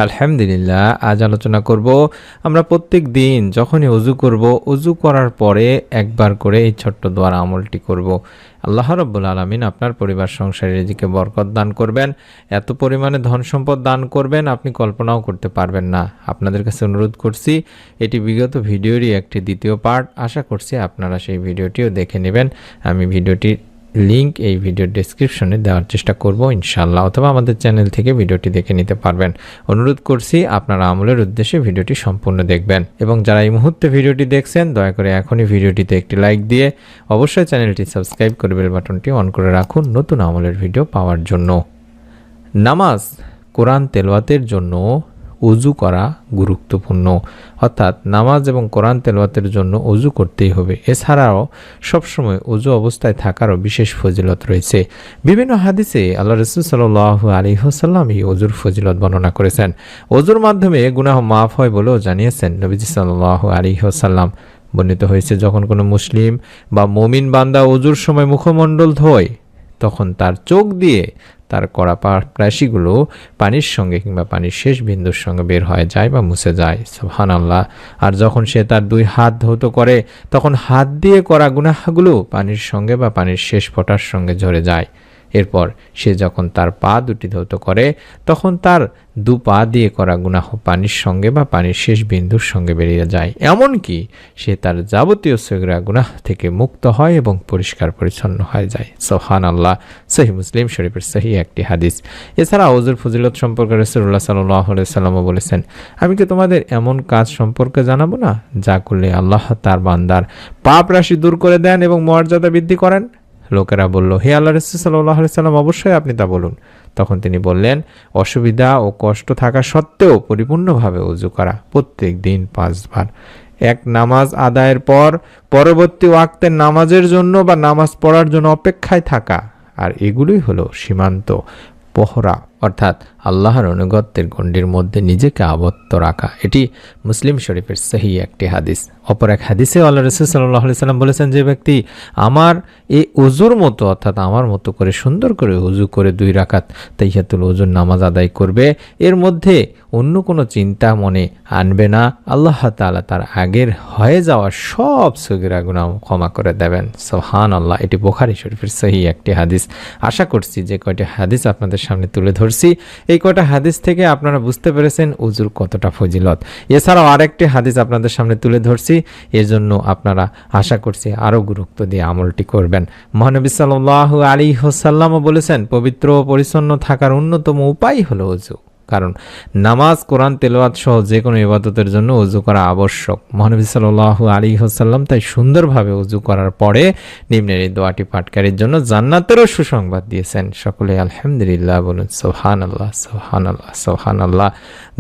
আলহামদুলিল্লাহ, আজ আলোচনা করব আমরা প্রত্যেক দিন যখনই অজু করব, অজু করার পরে একবার করে এই ছোট্ট দোয়ার আমলটি করব। আল্লাহ রাব্বুল আলামিন আপনার পরিবার সংসারে রিজিকে বরকত দান করবেন, এত পরিমাণে ধন সম্পদ দান করবেন আপনি কল্পনাও করতে পারবেন না। আপনাদের কাছে অনুরোধ করছি, এটি বিগত ভিডিওরই একটি দ্বিতীয় পার্ট। আশা করছি আপনারা সেই ভিডিওটিও দেখে নেবেন। আমি ভিডিওটির লিংক এই ভিডিওর ডেসক্রিপশনে দেওয়ার চেষ্টা করব ইনশাআল্লাহ, অথবা আমাদের চ্যানেল থেকে ভিডিওটি দেখে নিতে পারবেন। অনুরোধ করছি আপনারা আমলের উদ্দেশ্যে ভিডিওটি সম্পূর্ণ দেখবেন, এবং যারা এই মুহূর্তে ভিডিওটি দেখছেন দয়া করে এখনই ভিডিওটিতে একটি লাইক দিয়ে অবশ্যই চ্যানেলটি সাবস্ক্রাইব করে বেল বাটনটি অন করে রাখুন নতুন আমলের ভিডিও পাওয়ার জন্য। নামাজ, কোরআন তেলাওয়াতের জন্য অজু করা গুরুত্বপূর্ণ, অর্থাৎ নামাজ এবং কোরআন তেলাওয়াতের জন্য অজু করতেই হবে। এছাড়াও সবসময় অজু অবস্থায় থাকারও বিশেষ ফজিলত রয়েছে। বিভিন্ন হাদিসে আল্লাহ রাসূল সাল্লাল্লাহু আলাইহি ওয়াসাল্লাম এই অজুর ফজিলত বর্ণনা করেছেন। অজুর মাধ্যমে গুনাহ মাফ হয় বলেও জানিয়েছেন নবীজি সাল্লাল্লাহু আলাইহি ওয়াসাল্লাম। বর্ণিত হয়েছে, যখন কোনো মুসলিম বা মুমিন বান্দা অজুর সময় মুখমণ্ডল ধোয়, তখন তার চোখ দিয়ে তার করা প্রাশিগুলো পানির সঙ্গে কিংবা পানির শেষ বিন্দুর সঙ্গে বের হয়ে যায় বা মুছে যায়। সুবহানাল্লাহ। আর যখন সে তার দুই হাত ধৌত করে, তখন হাত দিয়ে করা গুনাহগুলো পানির সঙ্গে বা পানির শেষ ফোঁটার সঙ্গে ঝরে যায়। এরপর সে যখন তার পা দুটি ধৌত করে, তখন তার দু পা দিয়ে করা গুনাহ পানির সঙ্গে বা পানির শেষ বিন্দুর সঙ্গে বেরিয়ে যায়। এমনকি সে তার যাবতীয় সগীরা গুনাহ থেকে মুক্ত হয় এবং পরিষ্কার পরিচ্ছন্ন হয়ে যায়। সুবহানাল্লাহ। সহিহ মুসলিম শরীফের সহিহ একটি হাদিস। এছাড়া ওযুর ফজিলত সম্পর্কে রাসূলুল্লাহ সাল্লাল্লাহু আলাইহি ওয়াসাল্লাম বলেছেন, আমি কি তোমাদের এমন কাজ সম্পর্কে জানাবো না যা করলে আল্লাহ তার বান্দার পাপ রাশি দূর করে দেন এবং মর্যাদা বৃদ্ধি করেন? লোকেরা বলল, হে আল্লাহর রাসূল সাল্লাল্লাহু আলাইহি ওয়াসাল্লাম, অবশ্যই আপনি তা বলুন। তখন তিনি বললেন, অসুবিধা ও কষ্ট থাকা সত্ত্বেও পরিপূর্ণভাবে ওযু করা, প্রত্যেক দিন 5 বার। এক নামাজ আদায়ের পর পরবর্তী ওয়াক্তের নামাজের জন্য বা নামাজ পড়ার জন্য অপেক্ষায় থাকা, আর এগুলোই হলো সীমান্ত পহরা, অর্থাৎ আল্লাহর অনুগত্যের গণ্ডির মধ্যে নিজেকে আবদ্ধ রাখা। এটি মুসলিম শরীফের সহিহ একটি হাদিস। অপর এক হাদিসে আল্লাহ রাসূল সাল্লাল্লাহু আলাইহি ওয়াসাল্লাম বলেছেন, যে ব্যক্তি আমার এই ওযুর মতো, অর্থাৎ আমার মতো করে সুন্দর করে ওযু করে 2 রাকাত তাহিয়াতুল ওযুর নামাজ আদায় করবে, এর মধ্যে অন্য কোনো চিন্তা মনে আনবে না, আল্লাহ তাআলা তার আগের হয়ে যাওয়া সব সগীরা গুনাহ ক্ষমা করে দেবেন। সুবহানাল্লাহ। এটি বুখারী শরীফের সহিহ একটি হাদিস। আশা করছি যে কয়টি হাদিস আপনাদের সামনে তুলে ধরছি, এই কয়টা হাদিস থেকে আপনারা বুঝতে পেরেছেন ওযুর কতটা ফজিলত। এছাড়াও আরেকটি হাদিস আপনাদের সামনে তুলে ধরছি, এর জন্য আপনারা আশা করছি আরও গুরুত্ব দিয়ে আমলটি করবেন। মহানবী সাল্লাল্লাহু আলাইহি ওয়াসাল্লামও বলেছেন, পবিত্র ও পরিচ্ছন্ন থাকার অন্যতম উপায় হলো ওযু। কারণ নামাজ, কোরআন তেলাওয়াত সহ যে কোনো ইবাদতের জন্য ওযু করা আবশ্যক। মহানবী সাল্লাল্লাহু আলাইহি ওয়াসাল্লাম তাই সুন্দরভাবে ওযু করার পরে নিম্নের এই দোয়াটি পাঠকারীর জন্য জান্নাতেরও সুসংবাদ দিয়েছেন। সকলে আলহামদুলিল্লাহ বলুন। সুবহানাল্লাহ, সুবহানাল্লাহ, সুবহানাল্লাহ।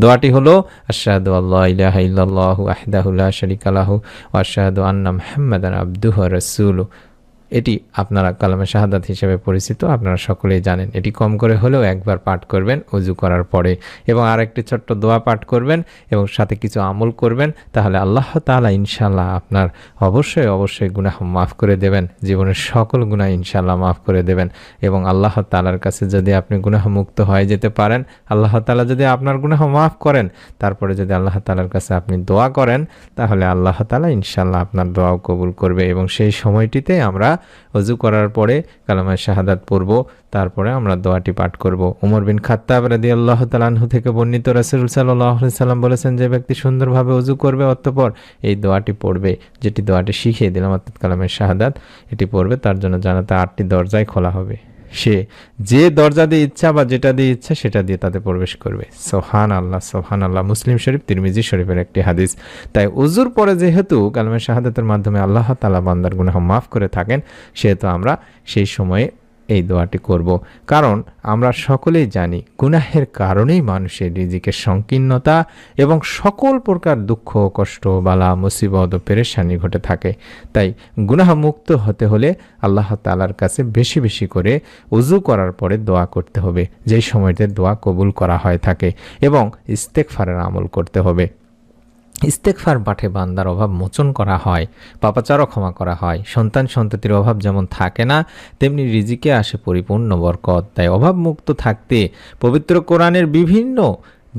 দোয়াটি হলো, আশহাদু আল্লা ইলাহা ইল্লাল্লাহু ওয়াহদাহু লা শারীকা লাহু ওয়া আশহাদু আন্না মুহাম্মাদান আবদুহু ওয়া রাসূলুহু। এটি আপনারা কালামে শাহাদাত হিসেবে পরিচিত, আপনারা সকলেই জানেন। এটি কম করে হলেও একবার পাঠ করবেন ওযু করার পরে, এবং আরেকটি ছোট্ট দোয়া পাঠ করবেন এবং সাথে কিছু আমল করবেন। তাহলে আল্লাহ তাআলা ইনশাআল্লাহ আপনার অবশ্যই গুনাহ মাফ করে দেবেন, জীবনের সকল গুনাহ ইনশাআল্লাহ মাফ করে দেবেন। এবং আল্লাহ তাআলার কাছে যদি আপনি গুনাহ মুক্ত হয়ে যেতে পারেন, আল্লাহ তাআলা যদি আপনার গুনাহ মাফ করেন, তারপরে যদি আল্লাহ তাআলার কাছে আপনি দোয়া করেন, তাহলে আল্লাহ তাআলা ইনশাআল্লাহ আপনার দোয়াও কবুল করবে। এবং সেই সময়টিতে আমরা ওযু করার পরে কালামে শাহাদাত পড়ব, তারপরে আমরা দোয়াটি পাঠ করব। ওমর বিন খাত্তাব রাদিয়াল্লাহু তাআলা আনহু থেকে বর্ণিত, রাসূল সাল্লাল্লাহু আলাইহি সাল্লাম বলেছেন, যে ব্যক্তি সুন্দরভাবে ওযু করবে অতঃপর এই দোয়াটি পড়বে, যেটি দোয়াটি শিখিয়ে দিলাম অর্থাৎ কালামে শাহাদাত, এটি পড়বে, তার জন্য জান্নাতে 8টি দরজায় খোলা হবে। সে যে দরজা দিয়ে ইচ্ছা বা যেটা দিয়ে ইচ্ছা সেটা দিয়ে তাতে প্রবেশ করবে। সুবহানাল্লাহ, সুবহানাল্লাহ। মুসলিম শরীফ, তিরমিজি শরীফের একটি হাদিস। তাই ওযুর পরে যেহেতু কালামে শাহাদাতের মাধ্যমে আল্লাহ তাআলা বান্দার গুনাহ মাফ করে থাকেন, সেহেতু আমরা সেই সময়ে এই দোয়াটি করব। কারণ আমরা সকলেই জানি গুনাহের কারণেই মানুষের রিজিকের সংকীর্ণতা এবং সকল প্রকার দুঃখ, কষ্ট, বালা, মুসিবত ও পেরেশানি ঘটে থাকে। তাই গুনাহ মুক্ত হতে হলে আল্লাহ তাআলার কাছে বেশি বেশি করে ওযু করার পরে দোয়া করতে হবে, যেই সময়তে দোয়া কবুল করা হয়ে থাকে, এবং ইস্তেগফারের আমল করতে হবে। ইস্তেগফার পাঠে বান্দার অভাব মোচন করা হয়, পাপাচারও ক্ষমা করা হয়। সন্তান সন্ততির অভাব যেমন থাকে না, তেমনি রিজিকে আসে পরিপূর্ণ বরকত। তাই অভাব মুক্ত থাকতে পবিত্র কোরআনের বিভিন্ন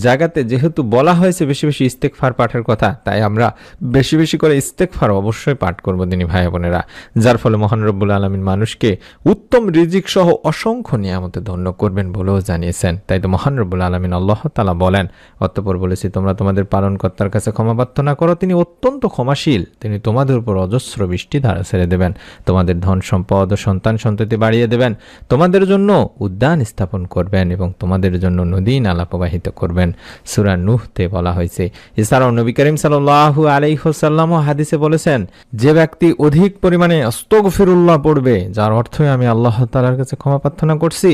জায়গাতে যেহেতু বলা হয়েছে বেশি বেশি ইস্তেগফার পাঠের কথা, তাই আমরা বেশি বেশি করে ইস্তেগফার অবশ্যই পাঠ করব দিনী ভাই বোনেরা, যার ফলে মহান রব্বুল আলামিন মানুষকে উত্তম রিজিক সহ অসংখ্য নিয়ামতে ধন্য করবেন বলেও জানিয়েছেন। তাই তো মহান রব্বুল আলামিন আল্লাহ তাআলা বলেন, অতঃপর বলেছি তোমরা তোমাদের পালনকর্তার কাছে ক্ষমা প্রার্থনা করো, তিনি অত্যন্ত ক্ষমাশীল, তিনি তোমাদের উপর অজস্র বৃষ্টি ধারা ছেড়ে দেবেন, তোমাদের ধন সম্পদ ও সন্তান সন্ততি বাড়িয়ে দেবেন, তোমাদের জন্য উদ্যান স্থাপন করবেন এবং তোমাদের জন্য নদী নালা প্রবাহিত করবেন। সূরা নূহতে বলা হয়েছে। এছাড়াও নবী করিম সাল্লাল্লাহু আলাইহি ওয়াসাল্লামও হাদিসে বলেছেন, যে ব্যক্তি অধিক পরিমাণে আস্তাগফিরুল্লাহ পড়বে, যার অর্থই আমি আল্লাহ তাআলার কাছে ক্ষমা প্রার্থনা করছি,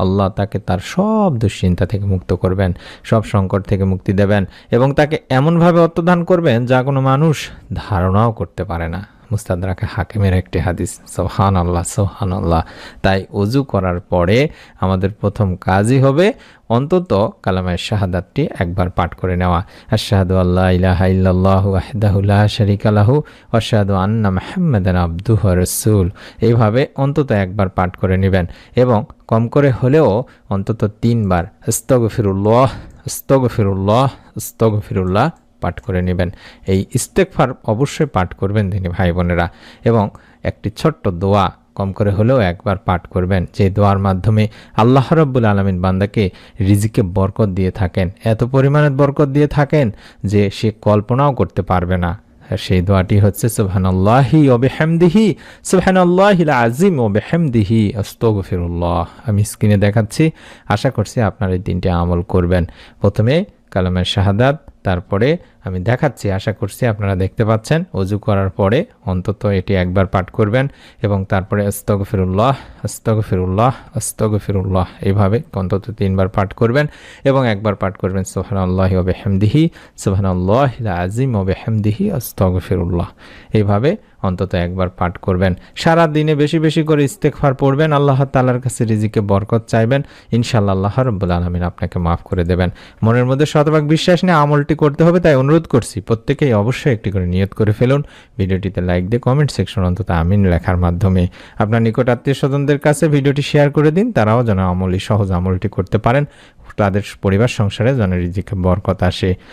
আল্লাহ তাকে তার সব দুশ্চিন্তা থেকে মুক্ত করবেন, সব সংকট থেকে মুক্তি দেবেন এবং তাকে এমনভাবে অর্থদান করবেন যা কোনো মানুষ ধারণাও করতে পারে না। মুস্তাদরাক হাকিমের একটি হাদিস। সুবহানাল্লাহ, সুবহানাল্লাহ। তাই ওযু করার পরে আমাদের প্রথম কাজই হবে অন্তত কালামায়ে শাহাদাতটি একবার পাঠ করে নেওয়া। আশহাদু আল্লা ইলাহা ইল্লাল্লাহু ওয়াহদাহু লা শারীকা লাহু ওয়া আশহাদু আন্না মুহাম্মাদান আবদুহু ওয়া রাসূলুহু। এইভাবে অন্তত একবার পাঠ করে নেবেন এবং কম করে হলেও অন্তত 3 বার আস্তাগফিরুল্লাহ, আস্তাগফিরুল্লাহ, আস্তাগফিরুল্লাহ পাঠ করে নেবেন। এই ইস্তেগফার অবশ্যই পাঠ করবেন দিনী ভাই বোনেরা এবং একটি ছোট্ট দোয়া কম করে হলেও একবার পাঠ করবেন, যে দোয়ার মাধ্যমে আল্লাহ রাব্বুল আলামিন বান্দাকে রিজিকে বরকত দিয়ে থাকেন, এত পরিমাণে বরকত দিয়ে থাকেন যে সে কল্পনাও করতে পারবে না। সেই দোয়াটি হচ্ছে সুবহানাল্লাহি ওয়া বিহামদিহি সুবহানাল্লাহিল আযীম ওয়া বিহামদিহি আস্তাগফিরুল্লাহ। আমি স্ক্রিনে দেখাচ্ছি, আশা করছি আপনারা এই 3টি আমল করবেন। প্রথমে কালামায়ে শাহাদাত, তারপরে আমি দেখাচ্ছি, আশা করছি আপনারা দেখতে পাচ্ছেন, ওযু করার পরে অন্তত এটি একবার পাঠ করবেন এবং তারপরে আস্তাগফিরুল্লাহ, আস্তাগফিরুল্লাহ, আস্তাগফিরুল্লাহ এইভাবে অন্তত 3 বার পাঠ করবেন এবং একবার পাঠ করবেন সুবহানাল্লাহি ওয়া বিহামদিহি সুবহানাল্লাহিল আযীম ওয়া বিহামদিহি আস্তাগফিরুল্লাহ। এইভাবে অন্তত একবার পাঠ করবেন। সারা দিনে বেশি বেশি করে ইস্তেগফার পড়বেন, আল্লাহ তাআলার কাছে রিজিকে বরকত চাইবেন, ইনশাআল্লাহ আল্লাহ রাব্বুল আলামিন আপনাকে মাফ করে দেবেন। মনের মধ্যে শতভাগ বিশ্বাস নিয়ে আমলটি করতে হবে, তাই অনুরোধ করছি প্রত্যেকেই অবশ্যই একটি করে নিয়ত করে ফেলুন। ভিডিওটিতে লাইক দিয়ে কমেন্ট সেকশন অন্তত আমিন লেখার মাধ্যমে আপনার নিকট আত্মীয় স্বজনদের কাছে ভিডিওটি শেয়ার করে দিন, তারাও যেন সহজ আমলটি করতে পারেন, তাদের পরিবার সংসারে যেন রিজিকে বরকত আসে।